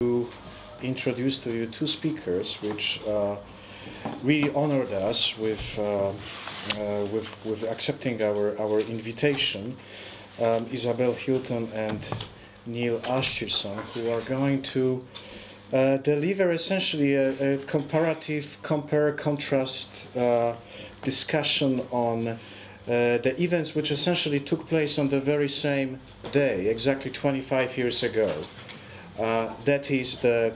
to introduce to you two speakers, which really honored us with accepting our invitation, Isabel, Hilton, and Neal Ascherson, who are going to deliver essentially a compare-contrast discussion on the events which essentially took place on the very same day, exactly 25 years ago. That is the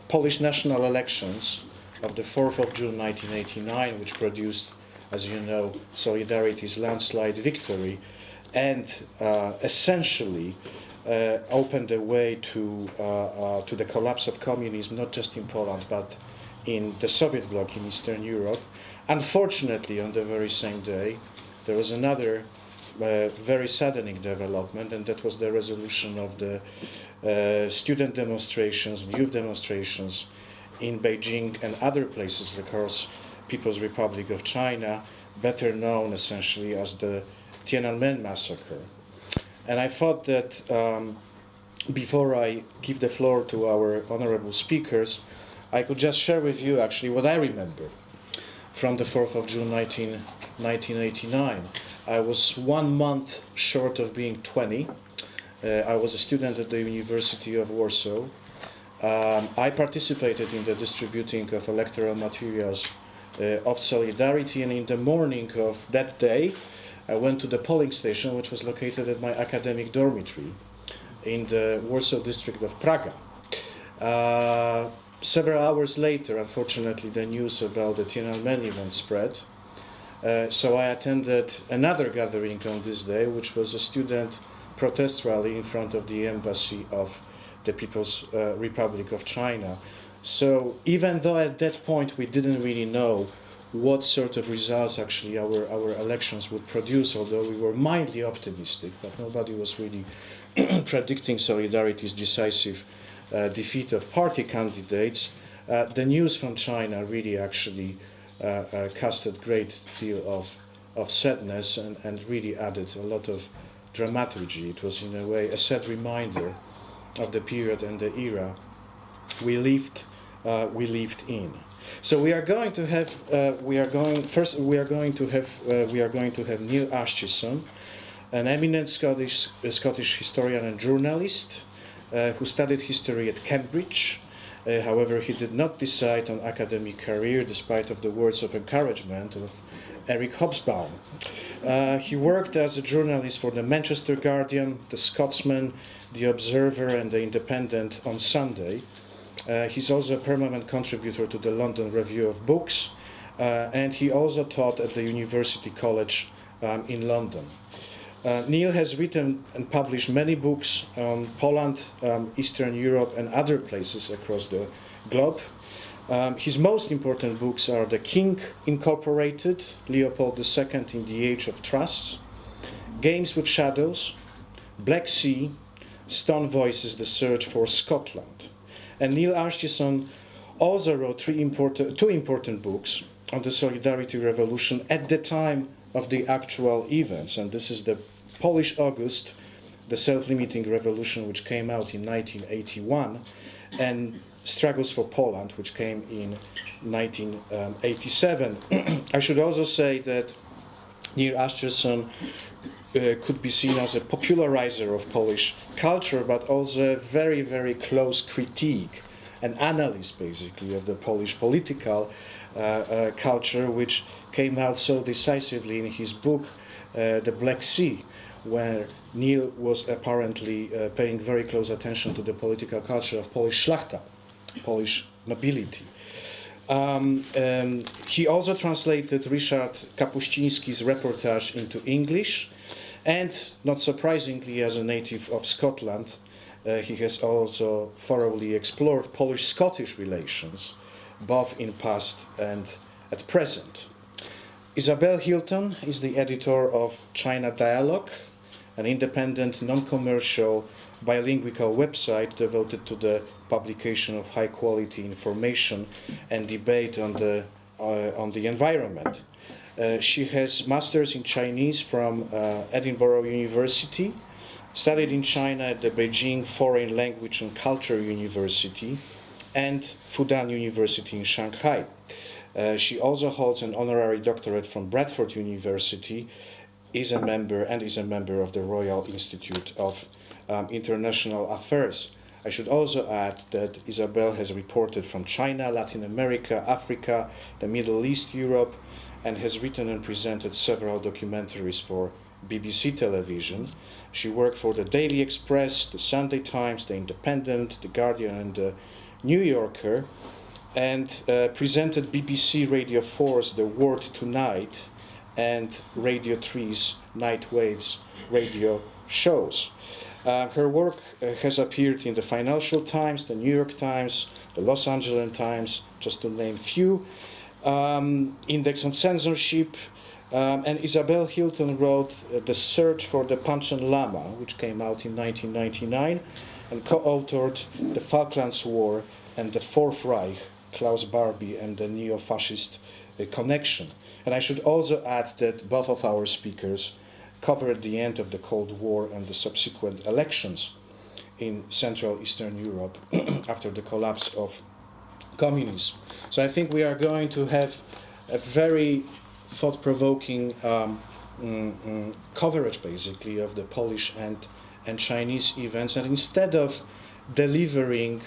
Polish national elections of the 4th of June 1989, which produced, as you know, Solidarity's landslide victory, and essentially opened the way to the collapse of communism, not just in Poland, but in the Soviet bloc in Eastern Europe. Unfortunately, on the very same day, there was another very saddening development, and that was the resolution of the student demonstrations, youth demonstrations in Beijing and other places across People's Republic of China, better known essentially as the Tiananmen Massacre. And I thought that before I give the floor to our honorable speakers, I could just share with you actually what I remember from the 4th of June 1989. I was 1 month short of being 20. I was a student at the University of Warsaw. I participated in the distributing of electoral materials of Solidarity, and in the morning of that day, I went to the polling station, which was located at my academic dormitory in the Warsaw district of Praga. Several hours later, unfortunately, the news about the Tiananmen event spread. So I attended another gathering on this day, which was a student protest rally in front of the embassy of the People's Republic of China. So even though at that point we didn't really know what sort of results actually our elections would produce, although we were mildly optimistic, but nobody was really predicting Solidarity's decisive defeat of party candidates, the news from China really actually cast a great deal of sadness and really added a lot of dramaturgy. It was in a way a sad reminder of the period and the era we lived in. So we are going to have Neal Ascherson, an eminent Scottish historian and journalist who studied history at Cambridge. However, he did not decide on academic career despite of the words of encouragement of Eric Hobsbawm. He worked as a journalist for the Manchester Guardian, the Scotsman, the Observer, and the Independent on Sunday. He's also a permanent contributor to the London Review of Books, and he also taught at the University College in London. Neal has written and published many books on Poland, Eastern Europe, and other places across the globe. His most important books are The King Incorporated, Leopold II in the Age of Trusts, Games with Shadows, Black Sea, Stone Voices, The Search for Scotland. And Neal Ascherson also wrote two important books on the Solidarity Revolution at the time of the actual events, and this is the Polish August, the Self-Limiting Revolution, which came out in 1981, and Struggles for Poland, which came in 1987. I should also say that Neal Ascherson could be seen as a popularizer of Polish culture, but also a very, very close critique, an analyst basically of the Polish political culture, which came out so decisively in his book, The Black Sea, where Neal was apparently paying very close attention to the political culture of Polish szlachta, Polish nobility. He also translated Ryszard Kapuściński's reportage into English, and not surprisingly, as a native of Scotland, he has also thoroughly explored Polish-Scottish relations, both in past and at present. Isabel Hilton is the editor of China Dialogue, an independent, non-commercial, bilingual website devoted to the publication of high-quality information and debate on the environment. She has masters in Chinese from Edinburgh University, studied in China at the Beijing Foreign Language and Culture University and Fudan University in Shanghai. She also holds an honorary doctorate from Bradford University, is a member of the Royal Institute of International Affairs. I should also add that Isabel has reported from China, Latin America, Africa, the Middle East, Europe, and has written and presented several documentaries for BBC television. She worked for the Daily Express, the Sunday Times, the Independent, the Guardian, and the New Yorker, and presented BBC Radio 4's The World Tonight and Radio 3's Night Waves radio shows. Her work has appeared in the Financial Times, the New York Times, the Los Angeles Times, just to name a few, Index on Censorship, and Isabel Hilton wrote The Search for the Panchen Lama, which came out in 1999, and co-authored The Falklands War and the Fourth Reich, Klaus Barbie and the Neo-Fascist Connection. And I should also add that both of our speakers covered the end of the Cold War and the subsequent elections in Central Eastern Europe after the collapse of communism. So I think we are going to have a very thought-provoking coverage, basically, of the Polish and Chinese events. And instead of delivering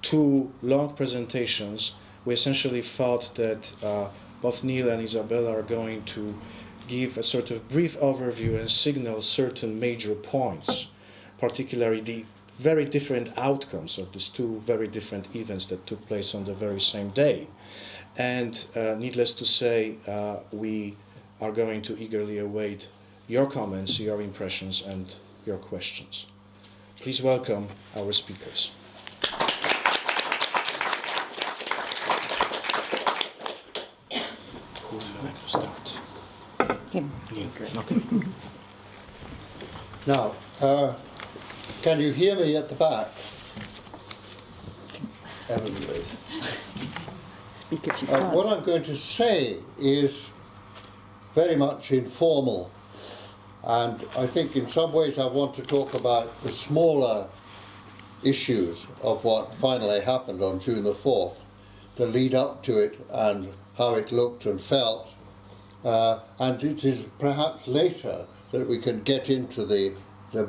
two long presentations, we essentially thought that both Neal and Isabel are going to give a sort of brief overview and signal certain major points, particularly the very different outcomes of these two very different events that took place on the very same day. And needless to say, we are going to eagerly await your comments, your impressions, and your questions. Please welcome our speakers. Who would you like to start? Okay. Now, can you hear me at the back? Everybody. Speak if you can't. What I'm going to say is very much informal, and I think in some ways I want to talk about the smaller issues of what finally happened on June the 4th, the lead up to it and how it looked and felt. And it is perhaps later that we can get into the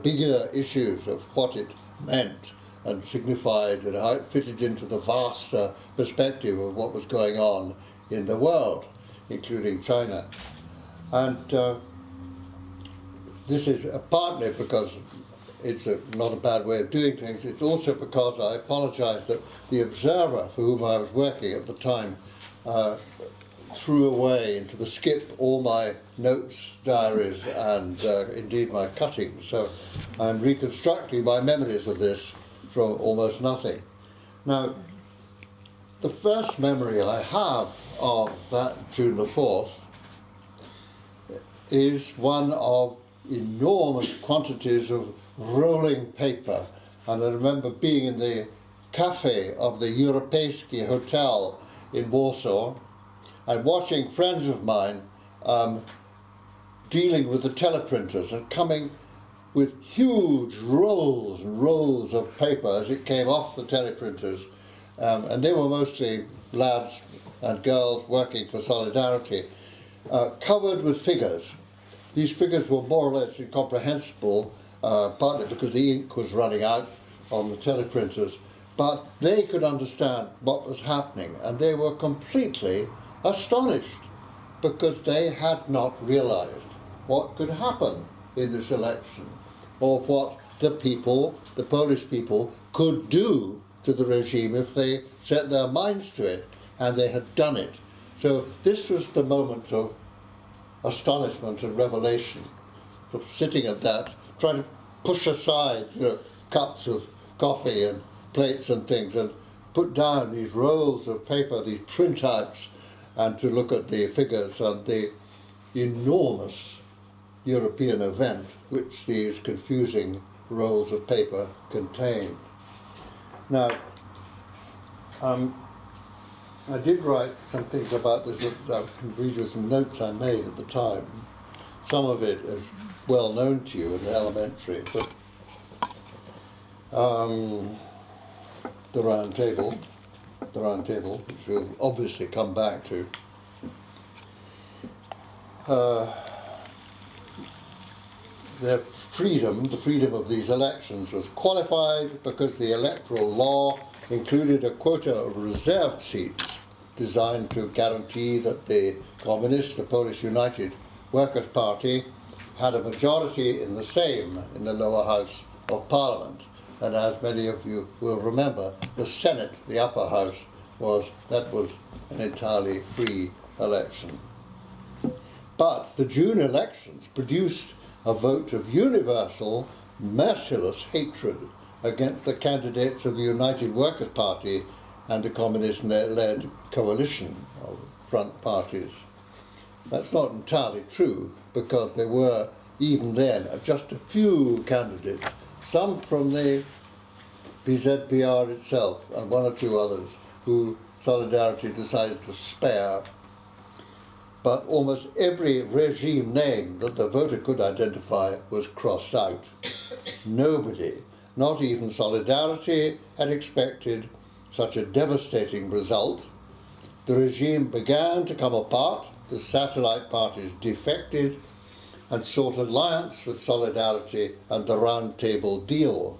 bigger issues of what it meant and signified and how it fitted into the vaster perspective of what was going on in the world, including China. And this is partly because it's not a bad way of doing things. It's also because I apologize that the Observer, for whom I was working at the time, threw away into the skip all my notes, diaries, and indeed my cuttings. So I'm reconstructing my memories of this from almost nothing. Now, the first memory I have of that June the 4th is one of enormous quantities of rolling paper. And I remember being in the cafe of the Europejski Hotel in Warsaw and watching friends of mine dealing with the teleprinters and coming with huge rolls and rolls of paper as it came off the teleprinters. And they were mostly lads and girls working for Solidarity, covered with figures. These figures were more or less incomprehensible, partly because the ink was running out on the teleprinters, but they could understand what was happening, and they were completely astonished because they had not realized what could happen in this election, or what the people, the Polish people, could do to the regime if they set their minds to it, and they had done it. So this was the moment of astonishment and revelation, of sitting at that, trying to push aside cups of coffee and plates and things, and put down these rolls of paper, these printouts, and to look at the figures and the enormous European event which these confusing rolls of paper contained. Now, I did write some things about this. I can read you some notes I made at the time. Some of it is well known to you in the elementary, but the Round Table, which we'll obviously come back to. The freedom of these elections was qualified because the electoral law included a quota of reserved seats designed to guarantee that the Communists, the Polish United Workers' Party, had a majority in the lower house of Parliament. And as many of you will remember, the Senate, the upper house, was an entirely free election. But the June elections produced a vote of universal, merciless hatred against the candidates of the United Workers' Party and the communist-led coalition of front parties. That's not entirely true, because there were, even then, just a few candidates, some from the PZPR itself and one or two others, who Solidarity decided to spare. But almost every regime name that the voter could identify was crossed out. Nobody, not even Solidarity, had expected such a devastating result. The regime began to come apart, the satellite parties defected and sought alliance with Solidarity and the Round Table deal,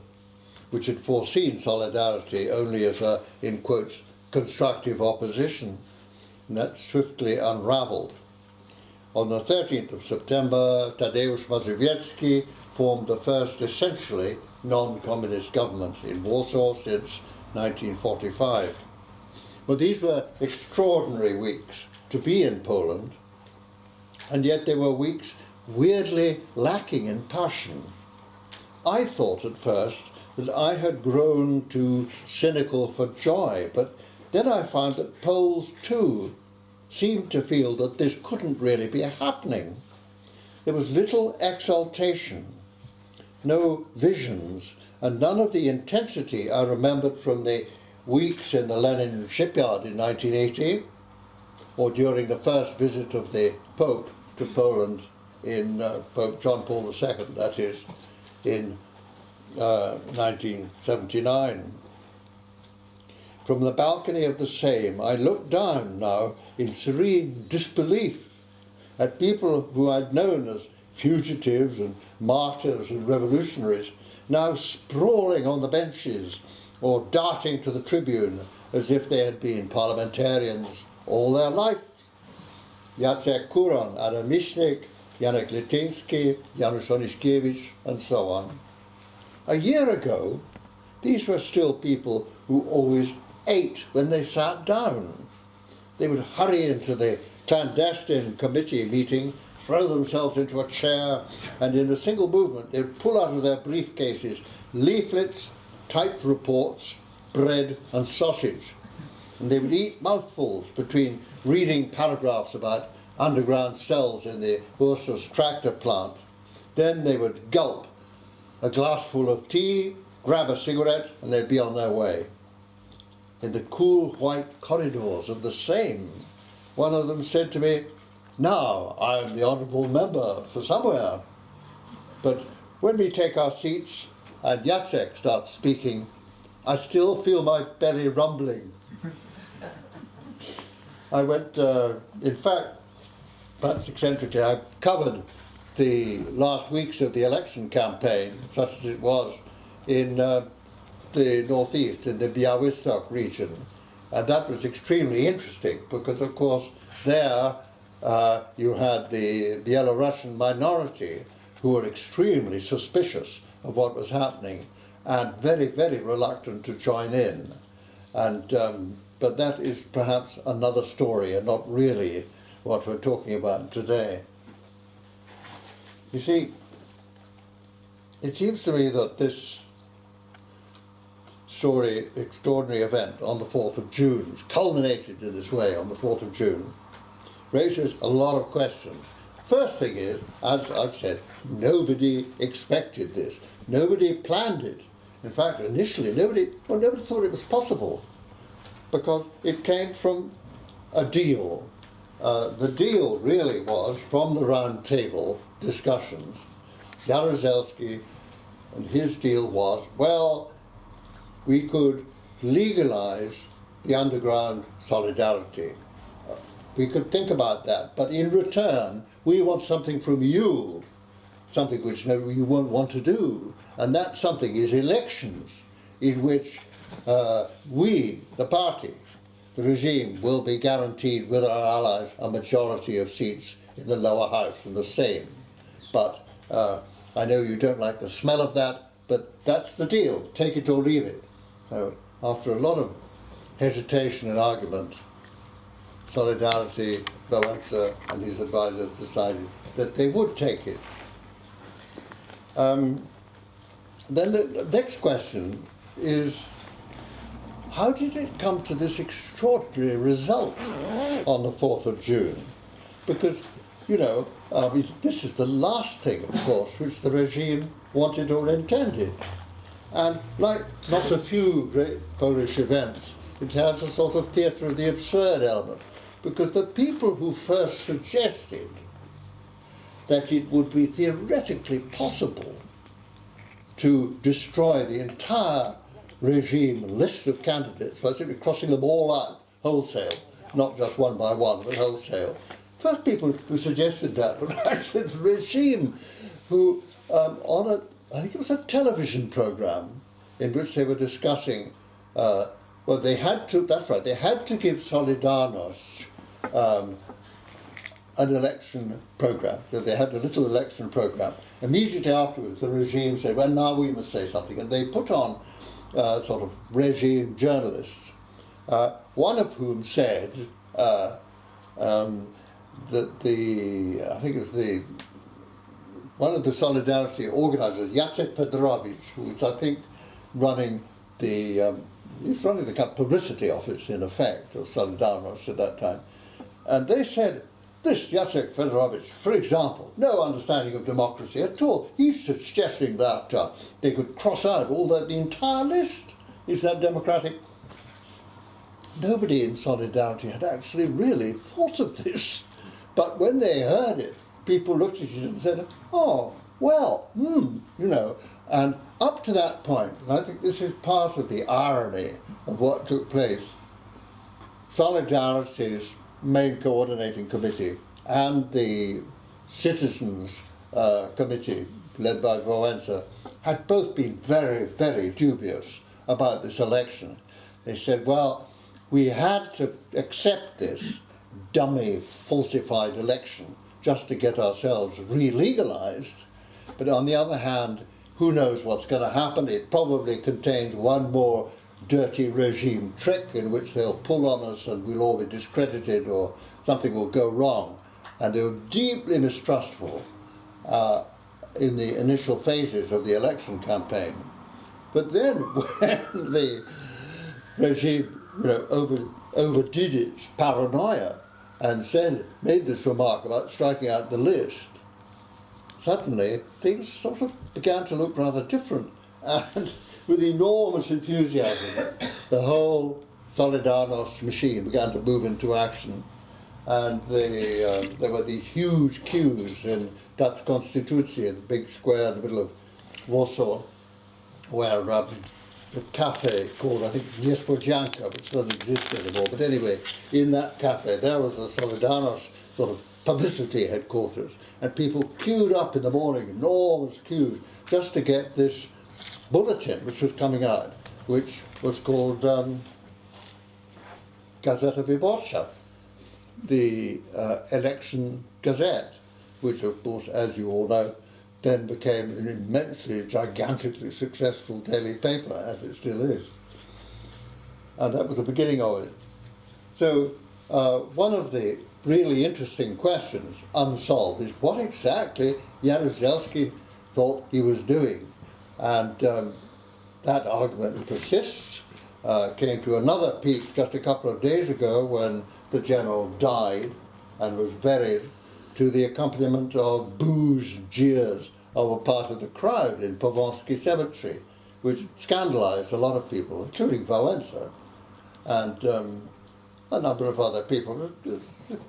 which had foreseen Solidarity only as a, in quotes, constructive opposition, and that swiftly unravelled. On the 13th of September, Tadeusz Mazowiecki formed the first essentially non-communist government in Warsaw since 1945. But these were extraordinary weeks to be in Poland, and yet they were weeks weirdly lacking in passion. I thought at first that I had grown too cynical for joy, but then I found that Poles too seemed to feel that this couldn't really be happening. There was little exaltation, no visions, and none of the intensity I remembered from the weeks in the Lenin shipyard in 1980, or during the first visit of the Pope to Poland in Pope John Paul II, that is, in 1979. From the balcony of the Sejm, I looked down now in serene disbelief at people who I'd known as fugitives and martyrs and revolutionaries, now sprawling on the benches or darting to the tribune as if they had been parliamentarians all their life. Jacek Kuron, Adam Michnik, Janek Lityński, Janusz Oniszkiewicz, and so on. A year ago, these were still people who always ate when they sat down. They would hurry into the clandestine committee meeting, throw themselves into a chair, and in a single movement they would pull out of their briefcases leaflets, typed reports, bread and sausage. And they would eat mouthfuls between reading paragraphs about underground cells in the Ursus tractor plant. Then they would gulp a glassful of tea, grab a cigarette, and they'd be on their way. In the cool white corridors of the Sejm, one of them said to me, "Now I am the honourable member for somewhere." But when we take our seats and Jacek starts speaking, I still feel my belly rumbling. I went, in fact, perhaps eccentrically, I covered the last weeks of the election campaign, such as it was in the northeast, in the Białystok region. And that was extremely interesting because, of course, there you had the Belarusian minority who were extremely suspicious of what was happening and very, very reluctant to join in. And, but that is perhaps another story and not really what we're talking about today. You see, it seems to me that this extraordinary event on the 4th of June, culminated in this way on the 4th of June, raises a lot of questions. First thing is, as I've said, nobody expected this. Nobody planned it. In fact, initially, nobody thought it was possible because it came from a deal. The deal really was, from the Round Table discussions, Jaruzelski and his deal was, well, we could legalize the underground solidarity. We could think about that, but in return, we want something from you, something which you won't want to do, and that something is elections, in which we, the party, the regime, will be guaranteed with our allies a majority of seats in the lower house and the same. But I know you don't like the smell of that, but that's the deal. Take it or leave it. So after a lot of hesitation and argument, Solidarity, Wałęsa and his advisors decided that they would take it. Then the next question is, how did it come to this extraordinary result on the 4th of June? Because, you know, this is the last thing, of course, which the regime wanted or intended. And like not a few great Polish events, it has a sort of theatre of the absurd element, because the people who first suggested that it would be theoretically possible to destroy the entire regime list of candidates by simply crossing them all out wholesale, not just one by one, but wholesale. First people who suggested that were actually the regime, who on a, I think it was a television program in which they were discussing, well, they had to, that's right, they had to give Solidarność an election program. So they had a little election program. Immediately afterwards, the regime said, well, now we must say something. And they put on sort of regime journalists, one of whom said that I think it was one of the Solidarity organizers, Jacek Fedorovich, who was, I think, running the, he was running the publicity office, in effect, of Solidarność at that time. And they said, this Jacek Fedorovich, for example, no understanding of democracy at all. He's suggesting that they could cross out all the entire list. Is that democratic? Nobody in Solidarity had actually really thought of this. But when they heard it, people looked at it and said, oh, well, you know. And up to that point, and I think this is part of the irony of what took place, Solidarity's main coordinating committee and the citizens committee led by Wałęsa had both been very, very dubious about this election. They said, well, we had to accept this dummy, falsified election just to get ourselves re-legalized, but on the other hand, who knows what's going to happen? It probably contains one more dirty regime trick in which they'll pull on us and we'll all be discredited or something will go wrong. And they were deeply mistrustful in the initial phases of the election campaign. But then when the regime, you know, overdid its paranoia and made this remark about striking out the list, suddenly things sort of began to look rather different. And with enormous enthusiasm, the whole Solidarność machine began to move into action. And there were these huge queues in Dutch Constitutie, the big square in the middle of Warsaw, where a cafe called, I think, Niespodzianka, which doesn't exist anymore. But anyway, in that cafe, there was the Solidarność sort of publicity headquarters. And people queued up in the morning, enormous queues, just to get this bulletin which was coming out, which was called Gazeta Wyborcza, the election gazette, which of course, as you all know, then became an immensely, gigantically successful daily paper, as it still is. And that was the beginning of it. So one of the really interesting questions, unsolved, is what exactly Jaruzelski thought he was doing. And that argument persists. Came to another peak just a couple of days ago when the general died and was buried to the accompaniment of boos and jeers of a part of the crowd in Powązki Cemetery, which scandalized a lot of people, including Wałęsa and a number of other people.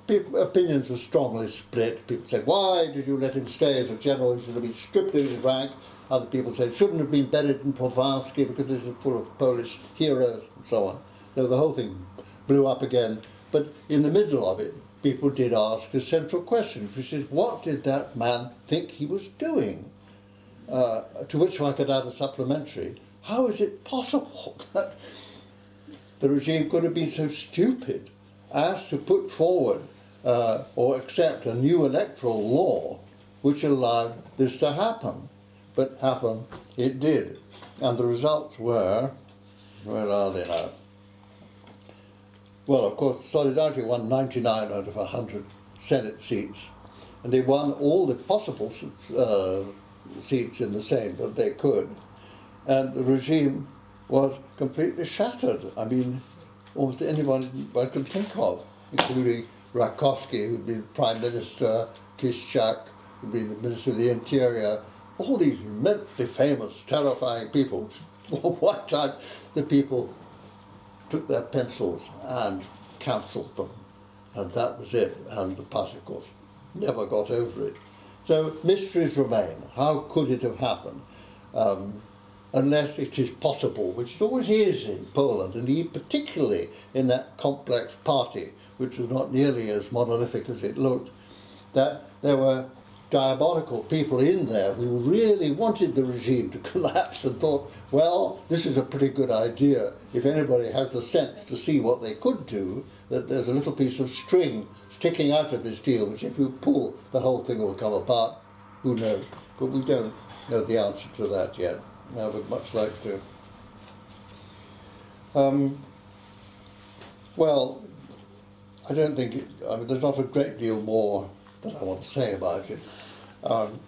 Opinions were strongly split. People said, why did you let him stay as a general? He should have been stripped of his rank. Other people said shouldn't have been buried in Povarsky because this is full of Polish heroes and so on. So the whole thing blew up again. But in the middle of it, people did ask the central question, which is, what did that man think he was doing? To which I could add a supplementary. How is it possible that the regime could have been so stupid as to put forward or accept a new electoral law which allowed this to happen? But happen it did. And the results were, where are they now? Well, of course, Solidarity won 99 out of 100 Senate seats, and they won all the possible seats in the Sejm that they could, and the regime was completely shattered. I mean, almost anyone one could think of, including Rakowski, who'd been Prime Minister, Kiszczak, who'd been the Minister of the Interior, all these immensely famous, terrifying people. One time the people took their pencils and cancelled them, and that was it. And the party, of course, never got over it. So mysteries remain. How could it have happened? Unless it is possible, which it always is in Poland, and particularly in that complex party, which was not nearly as monolithic as it looked, that there were diabolical people in there who really wanted the regime to collapse and thought, well, this is a pretty good idea. If anybody has the sense to see what they could do, that there's a little piece of string sticking out of this deal, which if you pull, the whole thing will come apart. Who knows? But we don't know the answer to that yet. I would much like to. Well, I don't think, there's not a great deal more that I want to say about it,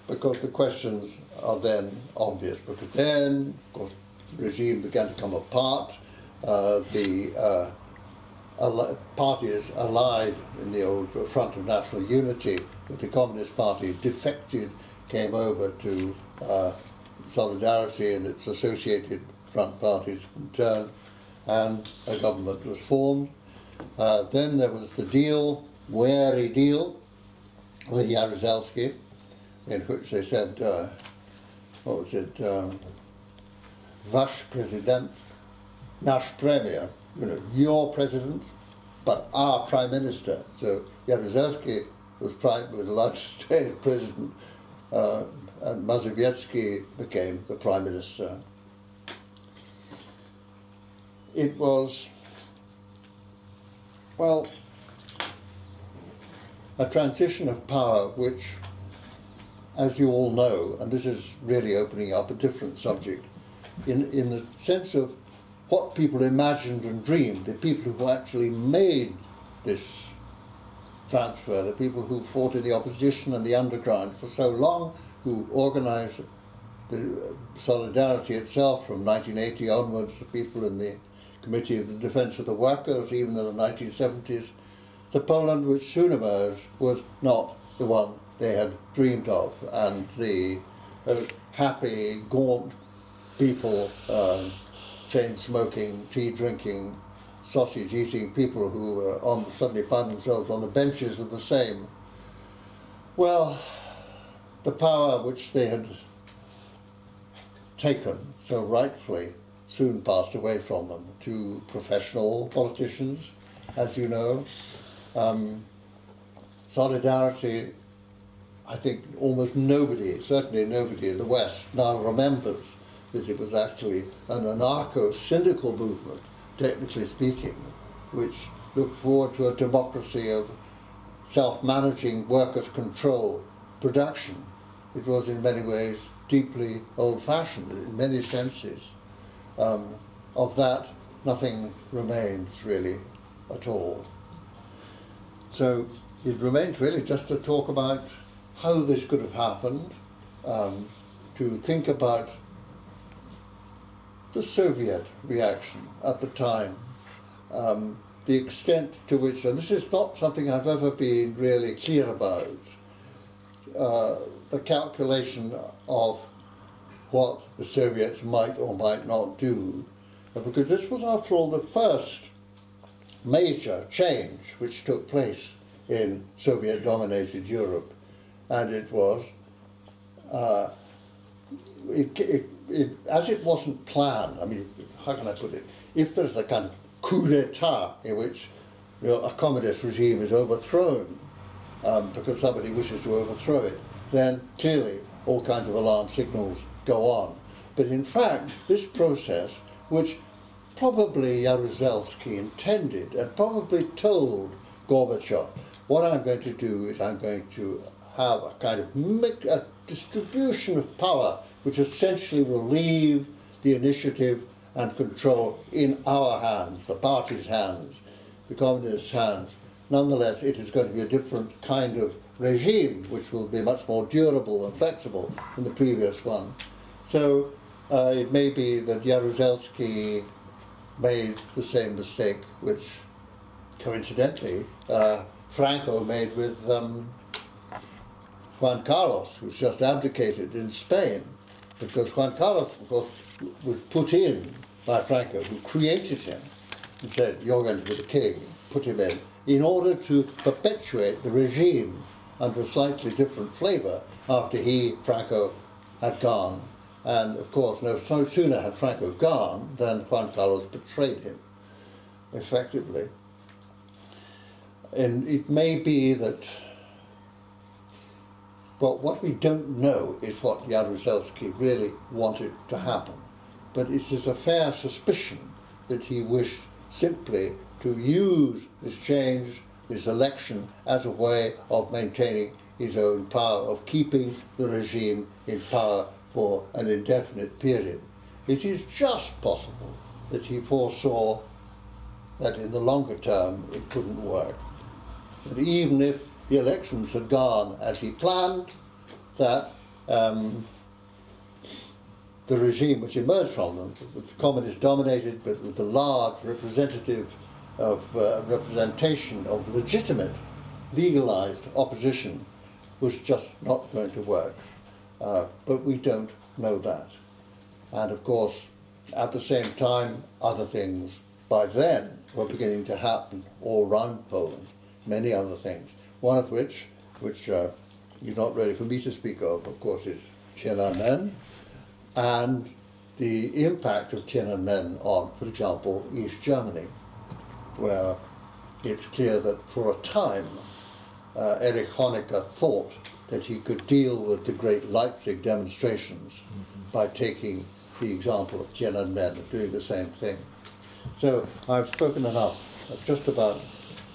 because the questions are then obvious, because then, of course, the regime began to come apart, the parties allied in the old Front of National Unity with the Communist Party defected, came over to Solidarity and its associated front parties in turn, and a government was formed. Then there was the deal, wary deal, with Jaruzelski, in which they said, what was it, Wasz Prezydent, nasz Premier, your president, but our Prime Minister. So Jaruzelski was allowed to stay as president, and Mazowiecki became the Prime Minister. It was, well, a transition of power which, as you all know, and this is really opening up a different subject, in the sense of what people imagined and dreamed, the people who actually made this transfer, the people who fought in the opposition and the underground for so long, who organised the Solidarity itself from 1980 onwards, the people in the Committee of the Defence of the Workers, even in the 1970s, the Poland which soon emerged was not the one they had dreamed of, and the happy, gaunt people, chain-smoking, tea-drinking, sausage-eating people who were suddenly found themselves on the benches of the Sejm. Well, the power which they had taken so rightfully soon passed away from them to professional politicians, as you know. Solidarity, I think almost nobody, certainly nobody in the West now remembers that it was actually an anarcho-syndical movement, technically speaking, which looked forward to a democracy of self-managing workers' control production. It was in many ways deeply old-fashioned in many senses. Of that, nothing remains really at all. So it remains really just to talk about how this could have happened, to think about the Soviet reaction at the time, the extent to which, and this is not something I've ever been really clear about, the calculation of what the Soviets might or might not do, because this was, after all, the first major change which took place in Soviet-dominated Europe, and it was as it wasn't planned, I mean, how can I put it? If there's a kind of coup d'etat in which a communist regime is overthrown because somebody wishes to overthrow it, then clearly all kinds of alarm signals go on. But in fact, this process, which probably Jaruzelski intended and probably told Gorbachev, what I'm going to do is I'm going to have a kind of a distribution of power which essentially will leave the initiative and control in our hands, the party's hands, the communists' hands. Nonetheless, it is going to be a different kind of regime which will be much more durable and flexible than the previous one. So it may be that Jaruzelski made the same mistake which, coincidentally, Franco made with Juan Carlos, who's just abdicated in Spain, because Juan Carlos, of course, was put in by Franco, who created him and said, you're going to be the king, put him in order to perpetuate the regime under a slightly different flavour after Franco, had gone. And of course, no sooner had Franco gone than Juan Carlos betrayed him, effectively. And it may be that, well, what we don't know is what Jaruzelski really wanted to happen. But it is a fair suspicion that he wished simply to use this change, this election, as a way of maintaining his own power, of keeping the regime in power for an indefinite period. It is just possible that he foresaw that in the longer term it couldn't work. That even if the elections had gone as he planned, that the regime which emerged from them, with communist dominated, but with a large representation of legitimate, legalized opposition, was just not going to work. But we don't know that. And of course, at the same time, other things by then were beginning to happen all around Poland, many other things. One of which is not ready for me to speak of course, is Tiananmen, and the impact of Tiananmen on, for example, East Germany, where it's clear that for a time Erich Honecker thought that he could deal with the great Leipzig demonstrations by taking the example of Tiananmen and doing the same thing. So I've spoken enough just about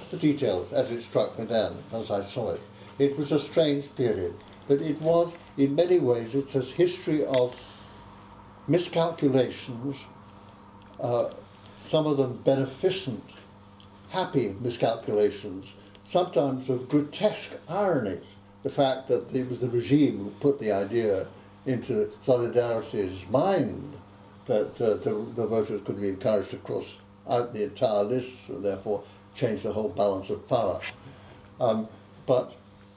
the details as it struck me then, as I saw it. It was a strange period, but it was, in many ways, it's a history of miscalculations, some of them beneficent, happy miscalculations, sometimes of grotesque ironies. The fact that it was the regime who put the idea into Solidarity's mind that the voters could be encouraged to cross out the entire list and therefore change the whole balance of power. But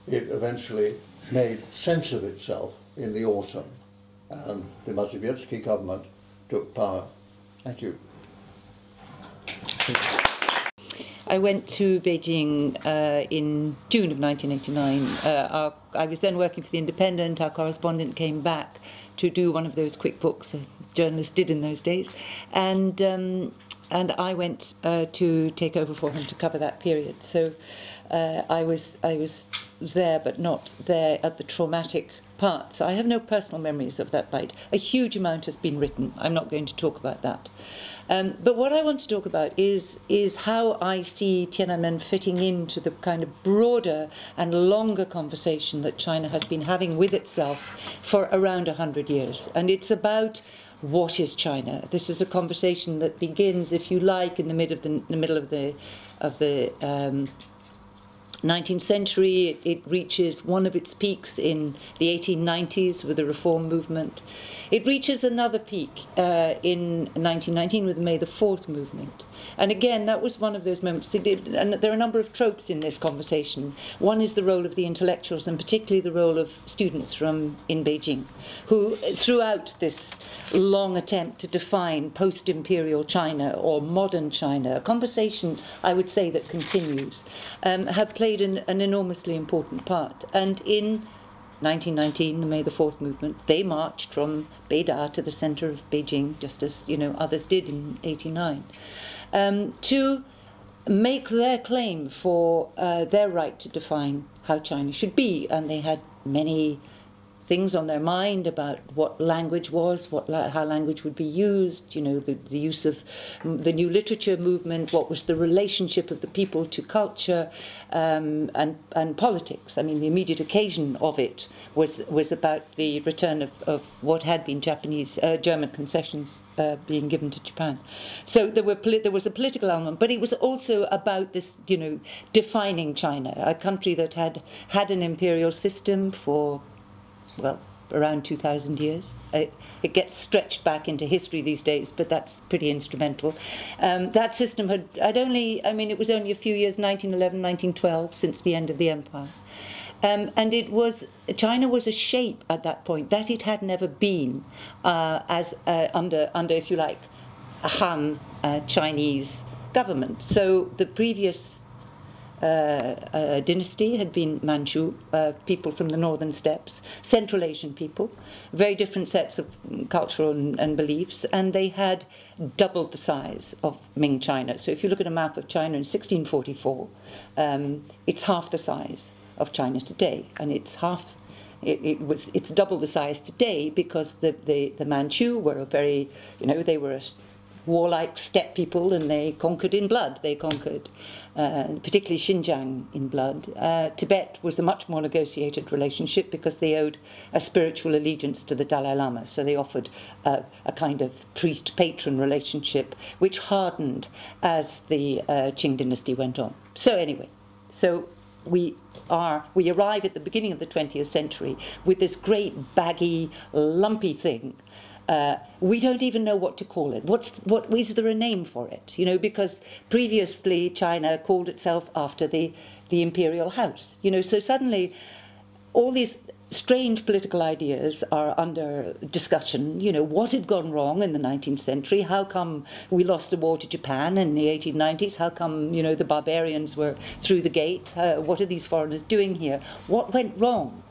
it eventually made sense of itself in the autumn, and the Mazowiecki government took power. Thank you. I went to Beijing in June of 1989. I was then working for The Independent. Our correspondent came back to do one of those quick books journalists did in those days, and I went to take over for him to cover that period. So I was there, but not there at the traumatic parts. I have no personal memories of that night. A huge amount has been written. I'm not going to talk about that. But what I want to talk about is how I see Tiananmen fitting into the kind of broader and longer conversation that China has been having with itself for around 100 years. And it's about what is China. This is a conversation that begins, if you like, in the middle of the 19th century. It reaches one of its peaks in the 1890s with the reform movement. It reaches another peak in 1919 with the May the 4th movement. And again, that was one of those moments. And there are a number of tropes in this conversation. One is the role of the intellectuals, and particularly the role of students in Beijing, who throughout this long attempt to define post-imperial China or modern China, a conversation, I would say, that continues, have played an enormously important part. And in 1919, the May the 4th movement, they marched from Beida to the centre of Beijing, just as others did in 89, to make their claim for their right to define how China should be. And they had many things on their mind about what language was, how language would be used, the use of the new literature movement, what was the relationship of the people to culture and politics. I mean, the immediate occasion of it was about the return of what had been German concessions being given to Japan. So there was a political element, but it was also about this, defining China, a country that had an imperial system for, well, around 2,000 years. It gets stretched back into history these days, but that's pretty instrumental. That system it was only a few years, 1911, 1912, since the end of the empire. And China was a shape at that point that it had never been as under, if you like, a Han Chinese government. So the previous dynasty had been Manchu, people from the northern steppes, Central Asian people, very different sets of cultural and beliefs, and they had doubled the size of Ming China. So if you look at a map of China in 1644, it's half the size of China today, and it's double the size today because the Manchu were they were a warlike steppe people, and they conquered in blood. They conquered particularly Xinjiang in blood. Tibet was a much more negotiated relationship because they owed a spiritual allegiance to the Dalai Lama, so they offered a kind of priest-patron relationship which hardened as the Qing dynasty went on. So anyway, we arrive at the beginning of the 20th century with this great baggy, lumpy thing. We don't even know what to call it. Is there a name for it? Because previously China called itself after the imperial house. So suddenly all these strange political ideas are under discussion. What had gone wrong in the 19th century? How come we lost the war to Japan in the 1890s? How come, the barbarians were through the gate? What are these foreigners doing here? What went wrong?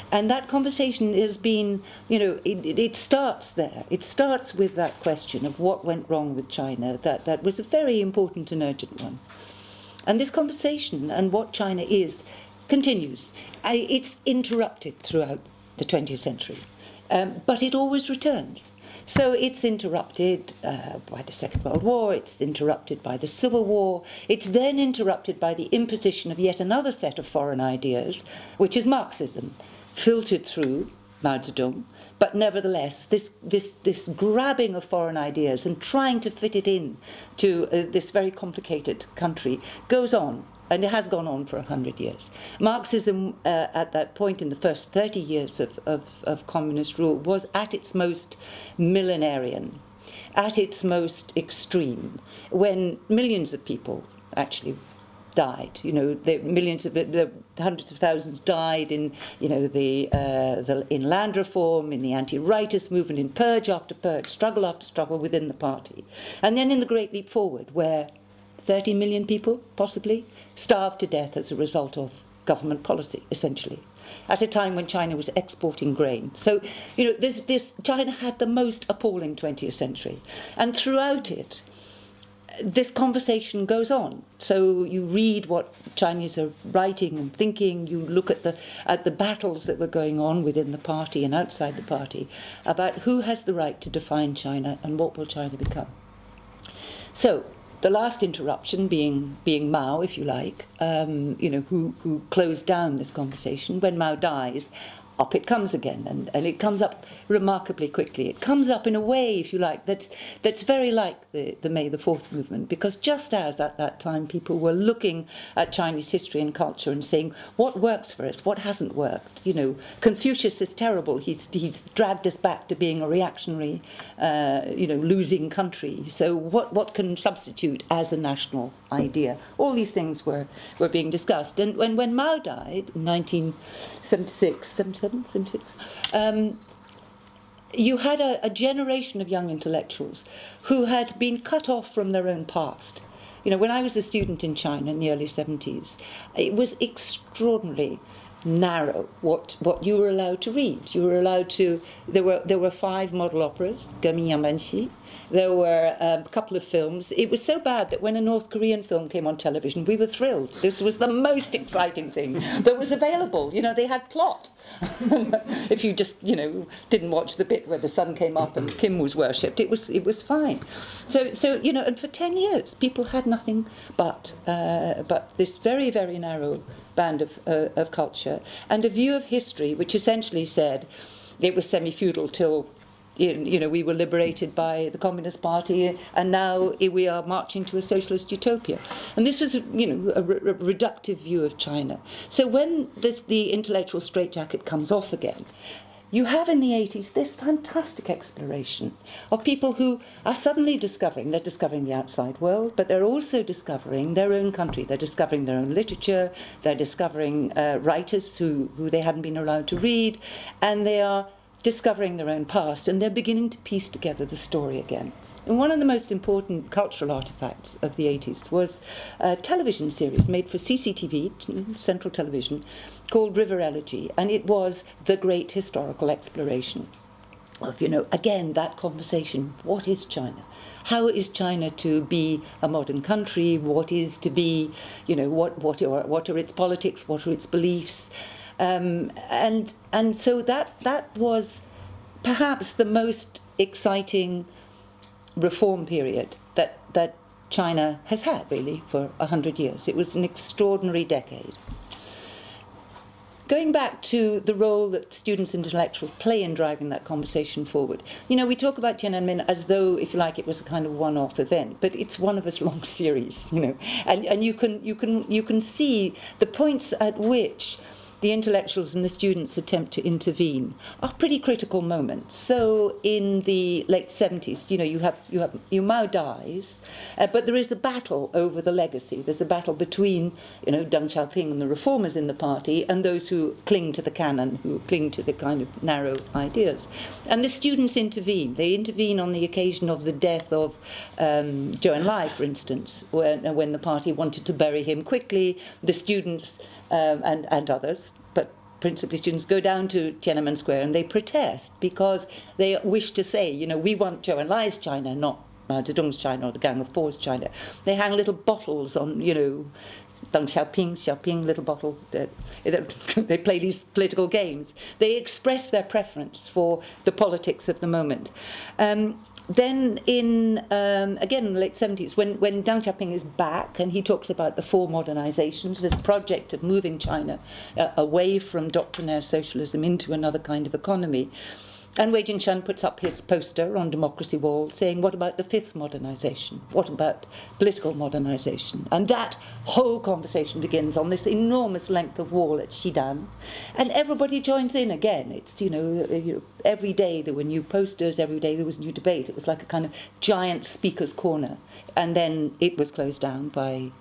And that conversation has been, it starts there. It starts with that question of what went wrong with China. That was a very important and urgent one. And this conversation and what China is continues. It's interrupted throughout the 20th century, but it always returns. So it's interrupted by the Second World War, it's interrupted by the Civil War, it's then interrupted by the imposition of yet another set of foreign ideas, which is Marxism, filtered through Mao Zedong, but nevertheless, this grabbing of foreign ideas and trying to fit it in to this very complicated country goes on. And it has gone on for 100 years. Marxism, at that point in the first 30 years of communist rule, was at its most millenarian, at its most extreme, when millions of people actually died. The hundreds of thousands died in, in land reform, in the anti-rightist movement, in purge after purge, struggle after struggle within the party. And then in the Great Leap Forward, where 30 million people, possibly, starved to death as a result of government policy, essentially, at a time when China was exporting grain. So, China had the most appalling 20th century. And throughout it, this conversation goes on. So you read what Chinese are writing and thinking, you look at the battles that were going on within the party and outside the party about who has the right to define China and what will China become. So, the last interruption being Mao, if you like, who closed down this conversation. When Mao dies, up it comes again, and it comes up remarkably quickly. It comes up in a way, if you like, that's very like the May the 4th movement, because just as at that time people were looking at Chinese history and culture and saying, what works for us, what hasn't worked? Confucius is terrible. He's dragged us back to being a reactionary, losing country. So what can substitute as a national idea? All these things were being discussed. And when Mao died in 1976, you had a generation of young intellectuals who had been cut off from their own past. When I was a student in China in the early 70s, it was extraordinary narrow what you were allowed to read. You were allowed to. There were 5 model operas, Tiananmen. There were a couple of films. It was so bad that when a North Korean film came on television, we were thrilled. This was the most exciting thing that was available. You know, they had plot. If you just, you know, didn't watch the bit where the sun came up and Kim was worshipped, it was fine. So you know, and for 10 years, people had nothing but this very, very narrow band of culture and a view of history which essentially said it was semi-feudal till, you know, we were liberated by the Communist Party, and now we are marching to a socialist utopia. And this was, you know, a reductive view of China. So when the intellectual straitjacket comes off again, you have in the 80s this fantastic exploration of people who are suddenly discovering the outside world, but they're also discovering their own country. They're discovering their own literature. They're discovering writers who they hadn't been allowed to read, and they are discovering their own past, and they're beginning to piece together the story again. And one of the most important cultural artifacts of the 80s was a television series made for CCTV, Central Television, called River Elegy, and it was the great historical exploration of, you know, again, that conversation, what is China? How is China to be a modern country? What is to be, you know, what are its politics? What are its beliefs? And so that was perhaps the most exciting reform period that China has had, really, for 100 years. It was an extraordinary decade. Going back to the role that students and intellectuals play in driving that conversation forward, you know, we talk about Tiananmen as though, if you like, it was a kind of one-off event, but it's one of a long series, you know, and you can see the points at which the intellectuals and the students attempt to intervene are pretty critical moments. So in the late 70s, you know, Mao dies, but there is a battle over the legacy. There's a battle between, you know, Deng Xiaoping and the reformers in the party and those who cling to the canon, who cling to the kind of narrow ideas. And the students intervene. They intervene on the occasion of the death of Zhou Enlai, for instance, when the party wanted to bury him quickly. The students and others, but principally students, go down to Tiananmen Square and they protest because they wish to say, you know, we want Zhou Enlai's China, not Mao Zedong's China or the Gang of Four's China. They hang little bottles on, you know, Deng Xiaoping, little bottle. They play these political games. They express their preference for the politics of the moment. Then in, again, in the late 70s, when Deng Xiaoping is back and he talks about the 4 modernizations, this project of moving China away from doctrinaire socialism into another kind of economy, and Wei Jingshan puts up his poster on Democracy Wall saying, what about the 5th modernization? What about political modernization? And that whole conversation begins on this enormous length of wall at Xidan. And everybody joins in again. It's, you know, every day there were new posters, every day there was new debate. It was like a kind of giant speaker's corner. And then it was closed down by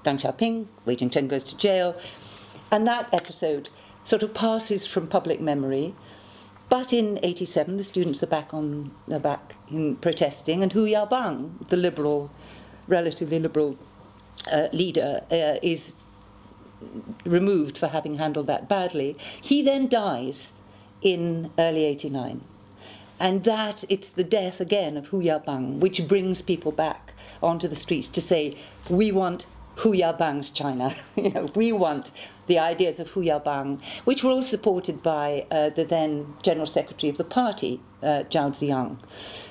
Deng Xiaoping. Wei Jingshan goes to jail. And that episode sort of passes from public memory. But in 87, the students are back in protesting, and Hu Yaobang, the liberal, relatively liberal leader, is removed for having handled that badly. He then dies in early 89. And it's the death again of Hu Yaobang, which brings people back onto the streets to say, we want Hu Yaobang's China. You know, we want the ideas of Hu Yaobang, which were all supported by the then General Secretary of the party, Zhao Ziyang.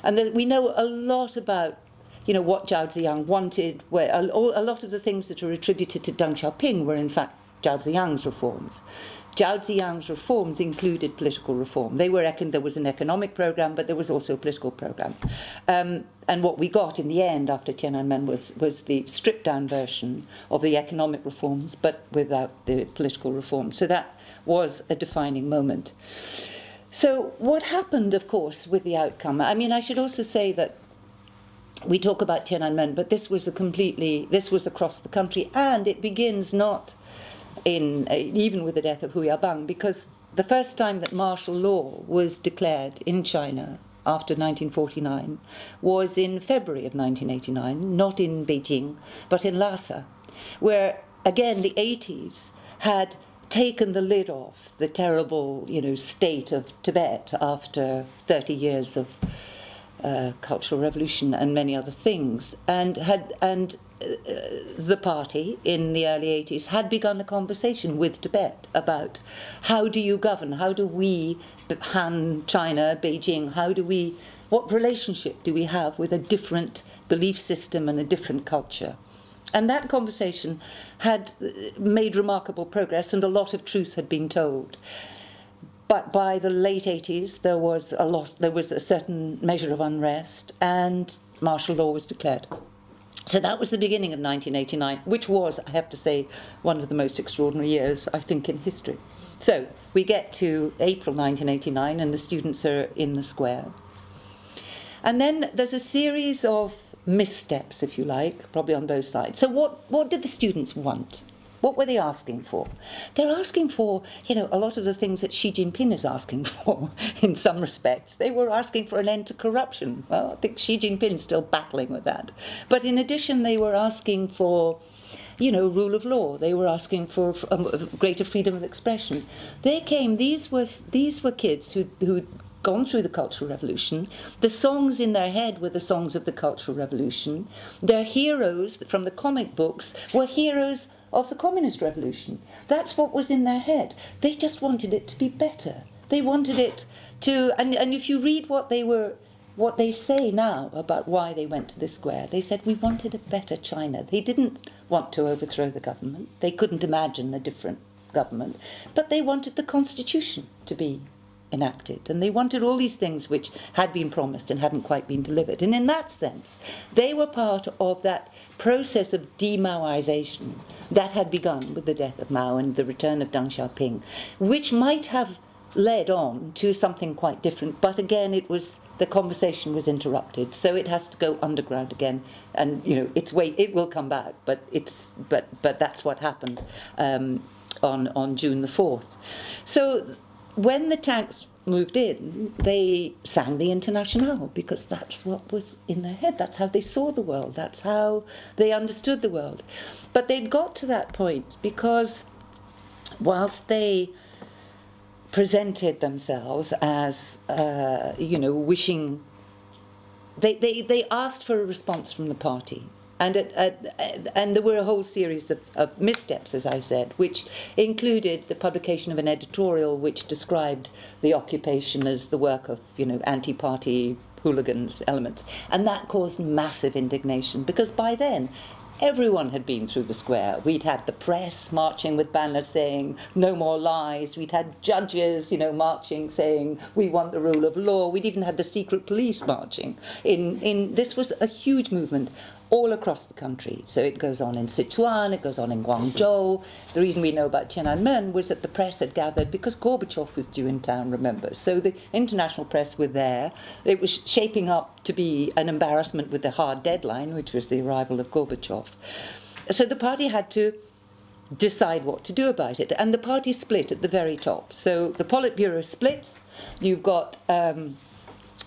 And we know a lot about, you know, what Zhao Ziyang wanted, where a lot of the things that are attributed to Deng Xiaoping were in fact Zhao Ziyang's reforms. Zhao Ziyang's reforms included political reform. There was an economic program, but there was also a political program. And what we got in the end after Tiananmen was the stripped-down version of the economic reforms, but without the political reform. So that was a defining moment. So what happened, of course, with the outcome? I mean, I should also say that we talk about Tiananmen, but this was across the country, and it begins not even with the death of Hu Yaobang, because the first time that martial law was declared in China after 1949 was in February of 1989, not in Beijing, but in Lhasa, where, again, the 80s had taken the lid off the terrible, state of Tibet after 30 years of cultural revolution and many other things, and the party in the early 80s had begun a conversation with Tibet about how do you govern, how do we, Han, China, Beijing, what relationship do we have with a different belief system and a different culture? And that conversation had made remarkable progress, and a lot of truth had been told. But by the late 80s, there was a certain measure of unrest, and martial law was declared. So that was the beginning of 1989, which was, I have to say, one of the most extraordinary years, I think, in history. So we get to April 1989, and the students are in the square. And then there's a series of missteps, if you like, probably on both sides. So what did the students want? What were they asking for? They're asking for, a lot of the things that Xi Jinping is asking for in some respects. They were asking for an end to corruption. Well, I think Xi Jinping's still battling with that. But in addition, they were asking for, rule of law. They were asking for greater freedom of expression. These were kids who'd gone through the Cultural Revolution. The songs in their head were the songs of the Cultural Revolution. Their heroes from the comic books were heroes of the Communist Revolution. That's what was in their head. They just wanted it to be better. They wanted it to, and if you read what they say now about why they went to the square, they said, we wanted a better China. They didn't want to overthrow the government. They couldn't imagine a different government. But they wanted the constitution to be enacted, and they wanted all these things which had been promised and hadn't quite been delivered. And in that sense, they were part of that process of de-Maoization that had begun with the death of Mao and the return of Deng Xiaoping, which might have led on to something quite different. But again, the conversation was interrupted, so it has to go underground again. And it will come back, but that's what happened on June the 4th. So when the tanks moved in, they sang the Internationale, because that's what was in their head. That's how they saw the world. That's how they understood the world. But they'd got to that point because whilst they presented themselves as, wishing, they asked for a response from the party. And there were a whole series of missteps, as I said, which included the publication of an editorial which described the occupation as the work of, anti-party hooligans elements. And that caused massive indignation, because by then, everyone had been through the square. We'd had the press marching with banners saying, no more lies. We'd had judges, marching saying, we want the rule of law. We'd even had the secret police marching. This was a huge movement all across the country. So it goes on in Sichuan, it goes on in Guangzhou. The reason we know about Tiananmen was that the press had gathered because Gorbachev was due in town, remember. So the international press were there. It was shaping up to be an embarrassment with the hard deadline, which was the arrival of Gorbachev. So the party had to decide what to do about it. And the party split at the very top. So the Politburo splits. You've got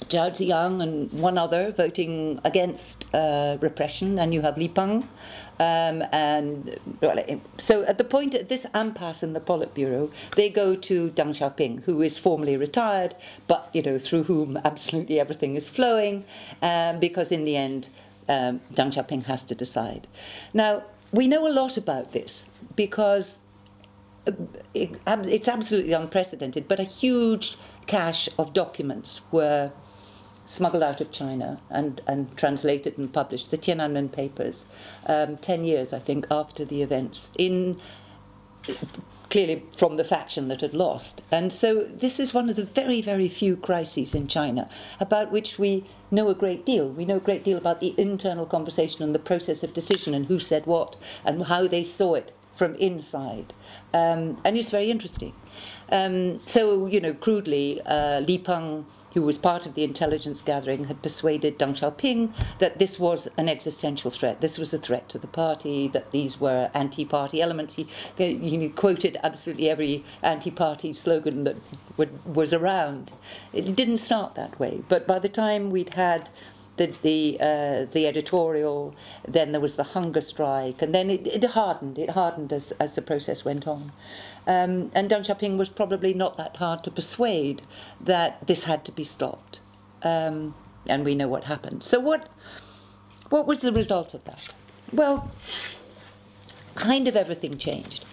Zhao Ziyang and one other voting against repression, and you have Li Peng. So at this impasse in the Politburo, they go to Deng Xiaoping, who is formally retired, but through whom absolutely everything is flowing, because in the end, Deng Xiaoping has to decide. Now, we know a lot about this because it's absolutely unprecedented, but a huge cache of documents were smuggled out of China and translated and published, the Tiananmen papers, 10 years, I think, after the events, clearly from the faction that had lost. And so this is one of the very, very few crises in China about which we know a great deal. We know a great deal about the internal conversation and the process of decision and who said what and how they saw it from inside. And it's very interesting. So, crudely, Li Peng, who was part of the intelligence gathering, had persuaded Deng Xiaoping that this was an existential threat. This was a threat to the party, that these were anti-party elements. He quoted absolutely every anti-party slogan that was around. It didn't start that way, but by the time we'd had the editorial, then there was the hunger strike, and then it hardened. It hardened as the process went on. And Deng Xiaoping was probably not that hard to persuade that this had to be stopped. And we know what happened. So what was the result of that? Well, kind of everything changed.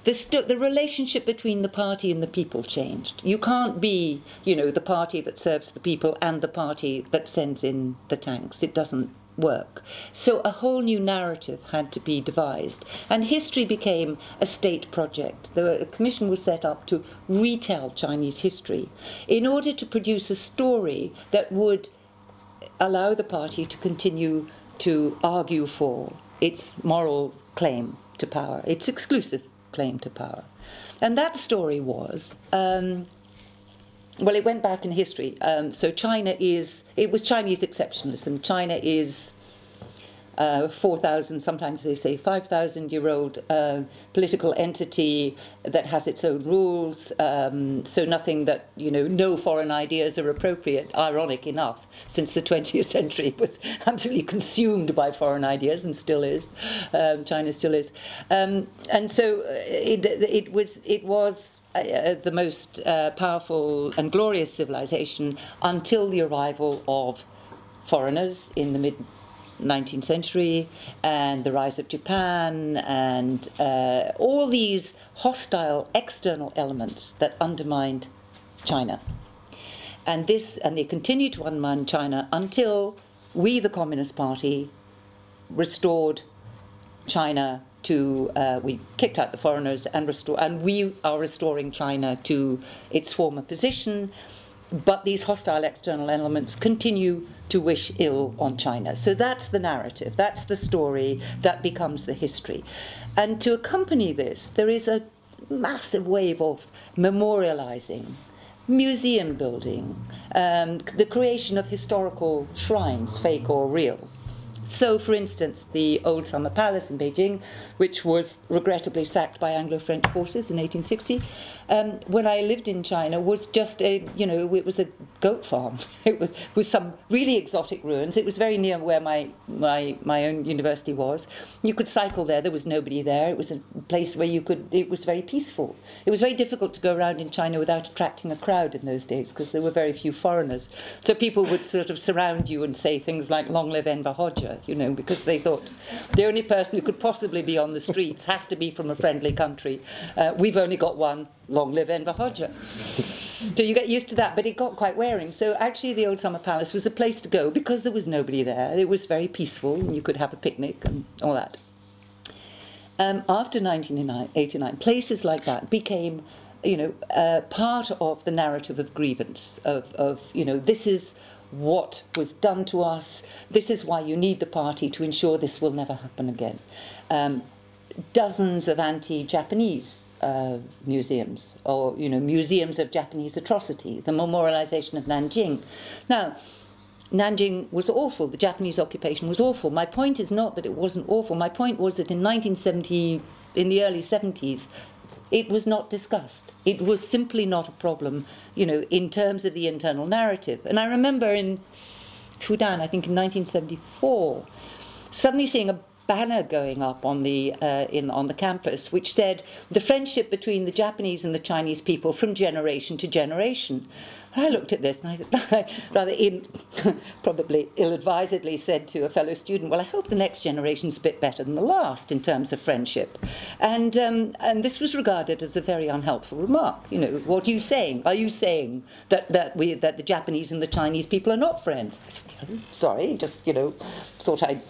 The relationship between the party and the people changed. You can't be, the party that serves the people and the party that sends in the tanks. It doesn't work. So a whole new narrative had to be devised. And history became a state project. A commission was set up to retell Chinese history in order to produce a story that would allow the party to continue to argue for its moral claim to power, its exclusive claim to power. And that story was, well, it went back in history. So it was Chinese exceptionalism. China is 4,000, sometimes they say 5,000-year-old political entity that has its own rules. So nothing that, no foreign ideas are appropriate, ironic enough, since the 20th century was absolutely consumed by foreign ideas and still is. China still is. And so it was the most powerful and glorious civilization until the arrival of foreigners in the mid-19th century and the rise of Japan and all these hostile external elements that undermined China. And they continued to undermine China until we, the Communist Party, restored China to, we kicked out the foreigners and we are restoring China to its former position. But these hostile external elements continue to wish ill on China. So that's the narrative, that's the story, that becomes the history. And to accompany this, there is a massive wave of memorializing, museum building, the creation of historical shrines, fake or real. So, for instance, the old Summer Palace in Beijing, which was regrettably sacked by Anglo-French forces in 1860, when I lived in China, was just it was a goat farm. It was with some really exotic ruins. It was very near where my own university was. You could cycle there. There was nobody there. It was a place where it was very peaceful. It was very difficult to go around in China without attracting a crowd in those days because there were very few foreigners. So people would sort of surround you and say things like, "Long live Enver Hoxha," because they thought the only person who could possibly be on the streets has to be from a friendly country. We've only got one, long live Enver Hoxha. So you get used to that, but it got quite wearing. So actually the old Summer Palace was a place to go because there was nobody there. It was very peaceful and you could have a picnic and all that. After 1989, places like that became, part of the narrative of grievance, of this is what was done to us. This is why you need the party to ensure this will never happen again. Dozens of anti-Japanese museums, or museums of Japanese atrocity. The memorialization of Nanjing. Now, Nanjing was awful. The Japanese occupation was awful. My point is not that it wasn't awful. My point was that in the early 70s, it was not discussed. It was simply not a problem, in terms of the internal narrative. And I remember in Fudan, I think in 1974, suddenly seeing a banner going up on the campus which said the friendship between the Japanese and the Chinese people from generation to generation. And I looked at this and I rather probably ill-advisedly said to a fellow student, well, I hope the next generation's a bit better than the last in terms of friendship. And this was regarded as a very unhelpful remark. What are you saying? Are you saying that the Japanese and the Chinese people are not friends? Sorry, just thought I'd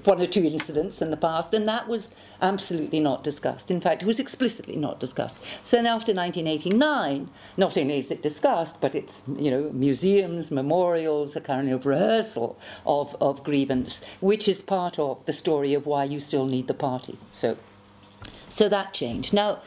one or two incidents in the past, and that was absolutely not discussed. In fact, it was explicitly not discussed. So then after 1989, not only is it discussed, but it's, museums, memorials, a kind of rehearsal of grievance, which is part of the story of why you still need the party. So that changed. Now,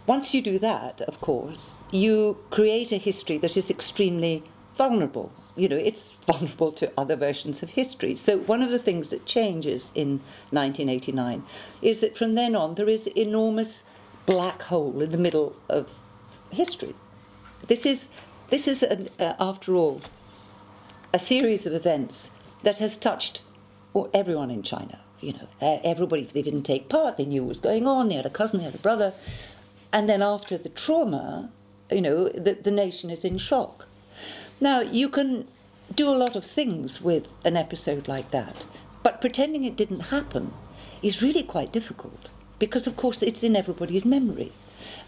once you do that, of course, you create a history that is extremely vulnerable. It's vulnerable to other versions of history. So one of the things that changes in 1989 is that from then on there is an enormous black hole in the middle of history. This is after all, a series of events that has touched everyone in China. You know, everybody, if they didn't take part, they knew what was going on, they had a cousin, they had a brother. And then after the trauma, you know, the nation is in shock. Now, you can do a lot of things with an episode like that, but pretending it didn't happen is really quite difficult, because of course it's in everybody's memory,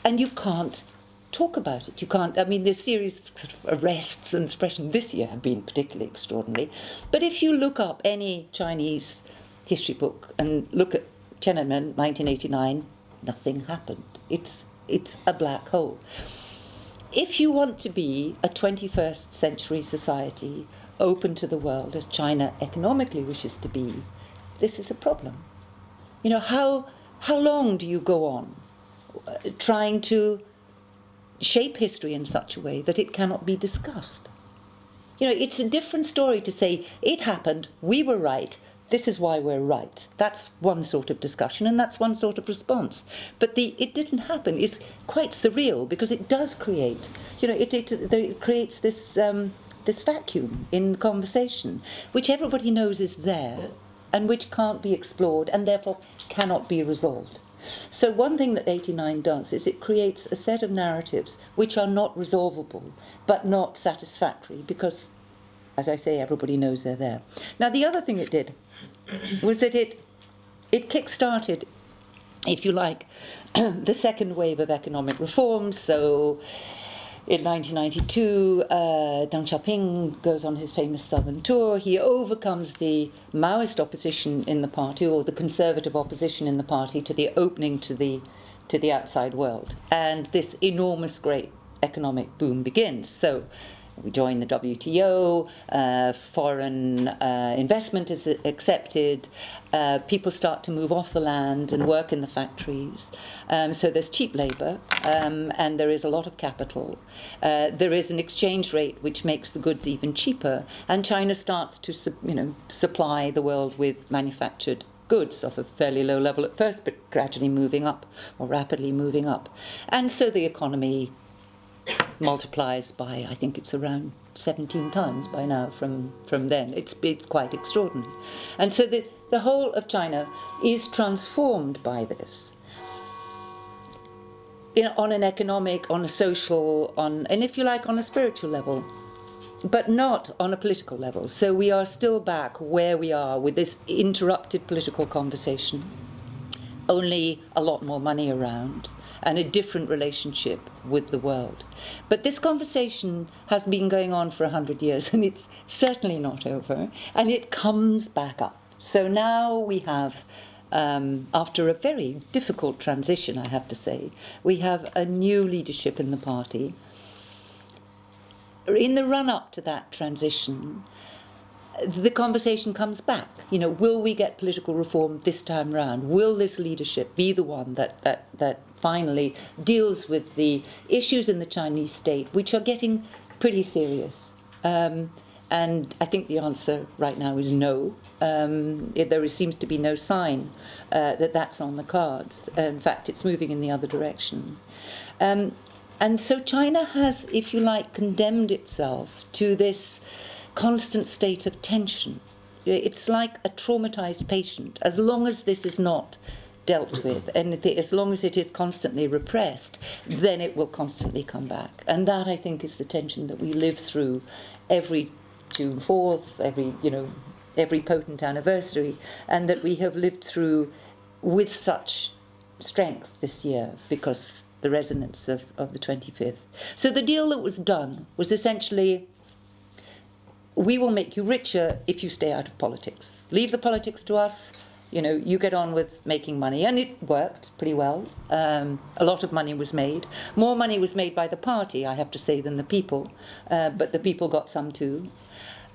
and you can't talk about it. You can't, I mean, the series of sort of arrests and suppression this year have been particularly extraordinary, but if you look up any Chinese history book and look at Tiananmen 1989, nothing happened. It's a black hole. If you want to be a 21st century society open to the world, as China economically wishes to be, this is a problem. You know, how long do you go on trying to shape history in such a way that it cannot be discussed? You know, it's a different story to say, it happened, we were right, this is why we're right. That's one sort of discussion, and that's one sort of response. But it didn't happen is quite surreal, because it does create, you know, it creates this this vacuum in conversation, which everybody knows is there, and which can't be explored, and therefore cannot be resolved. So one thing that 89 does is it creates a set of narratives which are not resolvable, but not satisfactory, because, as I say, everybody knows they're there. Now, the other thing it did was that it kick-started, if you like, the second wave of economic reforms. So in 1992, Deng Xiaoping goes on his famous southern tour. He overcomes the Maoist opposition in the party, or the conservative opposition in the party, to the opening to the outside world. And this enormous, great economic boom begins. So we join the WTO, foreign investment is accepted, people start to move off the land and work in the factories. So there's cheap labour, and there is a lot of capital. There is an exchange rate which makes the goods even cheaper, and China starts to supply the world with manufactured goods of a fairly low level at first, but gradually moving up, or rapidly moving up. And so the economy multiplies by, I think it's around 17 times by now from then. It's quite extraordinary. And so the whole of China is transformed by this, on an economic, on a social, and if you like, on a spiritual level, but not on a political level. So we are still back where we are with this interrupted political conversation, only a lot more money around, and a different relationship with the world. But this conversation has been going on for 100 years, and it's certainly not over, and it comes back up. So now we have, after a very difficult transition, I have to say, we have a new leadership in the party. In the run-up to that transition, the conversation comes back. Will we get political reform this time round? Will this leadership be the one that finally deals with the issues in the Chinese state, which are getting pretty serious? And I think the answer right now is no. There seems to be no sign that that's on the cards. In fact, it's moving in the other direction. And so China has, if you like, condemned itself to this constant state of tension. It's like a traumatized patient. As long as this is not dealt with, and as long as it is constantly repressed, then it will constantly come back. And that, I think, is the tension that we live through every June 4th, every potent anniversary, and that we have lived through with such strength this year, because the resonance of the 25th. So the deal that was done was essentially, we will make you richer if you stay out of politics. Leave the politics to us. You get on with making money. And it worked pretty well. A lot of money was made. More money was made by the party, I have to say, than the people. But the people got some too.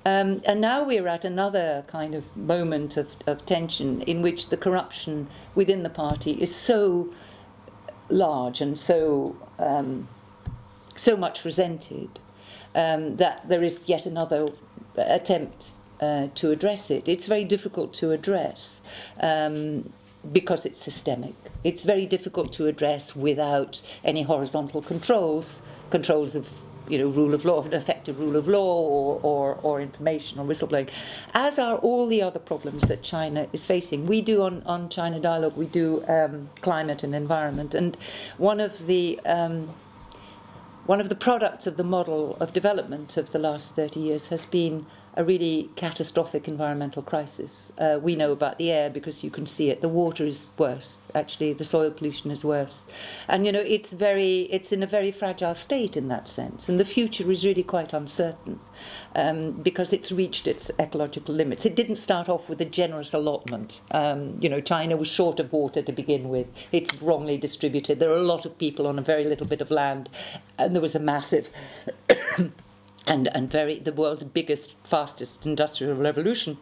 And now we're at another kind of moment of tension in which the corruption within the party is so large and so much resented that there is yet another attempt to address it. It's very difficult to address because it's systemic. It's very difficult to address without any horizontal controls of rule of law, an effective rule of law, or information, or whistleblowing, as are all the other problems that China is facing. We do on China Dialogue, we do climate and environment, and one of the products of the model of development of the last 30 years has been a really catastrophic environmental crisis. We know about the air because you can see it. The water is worse. Actually, the soil pollution is worse. And, it's in a very fragile state in that sense. And the future is really quite uncertain because it's reached its ecological limits. It didn't start off with a generous allotment. China was short of water to begin with. It's wrongly distributed. There are a lot of people on a very little bit of land. And there was a massive... and the world's biggest, fastest industrial revolution.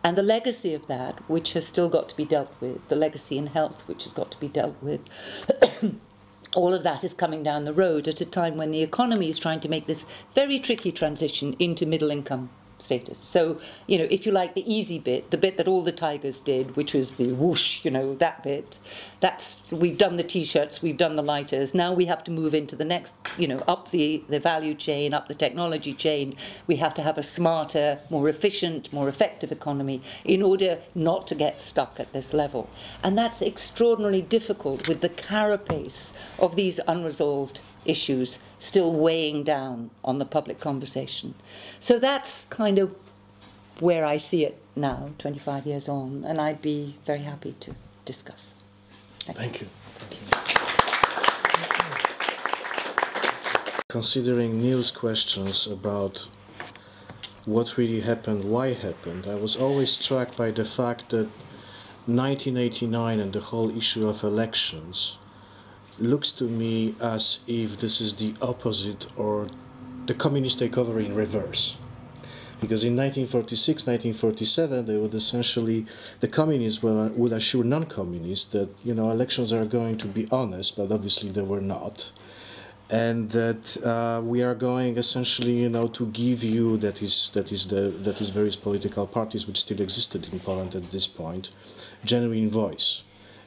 And the legacy of that, which has still got to be dealt with, the legacy in health, which has got to be dealt with, all of that is coming down the road at a time when the economy is trying to make this very tricky transition into middle income status. So, if you like, the easy bit, the bit that all the tigers did, which was the whoosh, that bit, we've done the T-shirts, we've done the lighters, now we have to move into the next, up the value chain, up the technology chain. We have to have a smarter, more efficient, more effective economy in order not to get stuck at this level. And that's extraordinarily difficult with the carapace of these unresolved issues still weighing down on the public conversation. So that's kind of where I see it now, 25 years on, and I'd be very happy to discuss. Thank you. Considering Neal's questions about what really happened, why happened, I was always struck by the fact that 1989 and the whole issue of elections looks to me as if this is the opposite, or the communist takeover in reverse. Because in 1946, 1947, they would essentially, the communists would assure non-communists that, elections are going to be honest, but obviously they were not. And that we are going essentially, to give you, that is various political parties which still existed in Poland at this point, genuine voice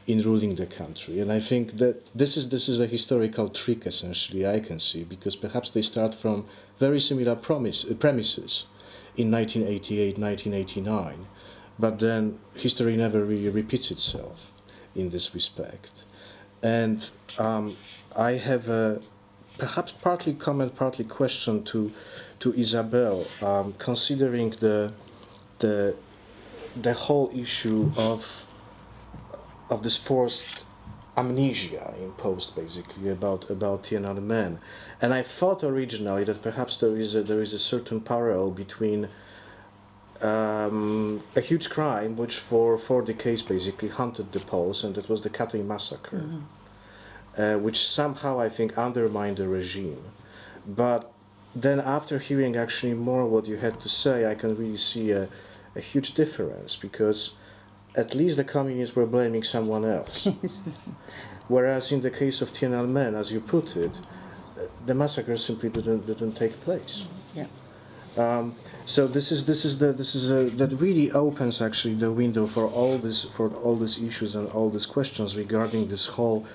in ruling the country. And I think that this is a historical trick, essentially, I can see, because perhaps they start from very similar premises in 1988, 1989, but then history never really repeats itself in this respect. And I have a perhaps partly comment, partly question to Isabel, considering the whole issue of this forced amnesia imposed, basically, about Tiananmen. And I thought originally that perhaps there is a certain parallel between a huge crime which for 4 decades basically haunted the Poles, and that was the Katyn massacre, which somehow I think undermined the regime. But then after hearing actually more what you had to say, I can really see a huge difference, because at least the communists were blaming someone else. Whereas in the case of Tiananmen, as you put it, the massacre simply didn't take place. Yeah. So that really opens actually the window for all these issues and all these questions regarding this whole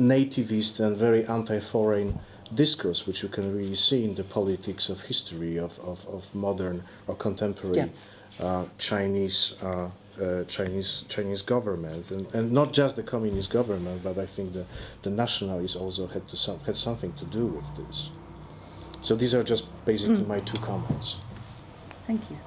nativist and very anti-foreign discourse, which you can really see in the politics of history of modern or contemporary Chinese government, and not just the communist government, but I think the nationalists also had something to do with this. So these are just basically my 2 comments. Thank you.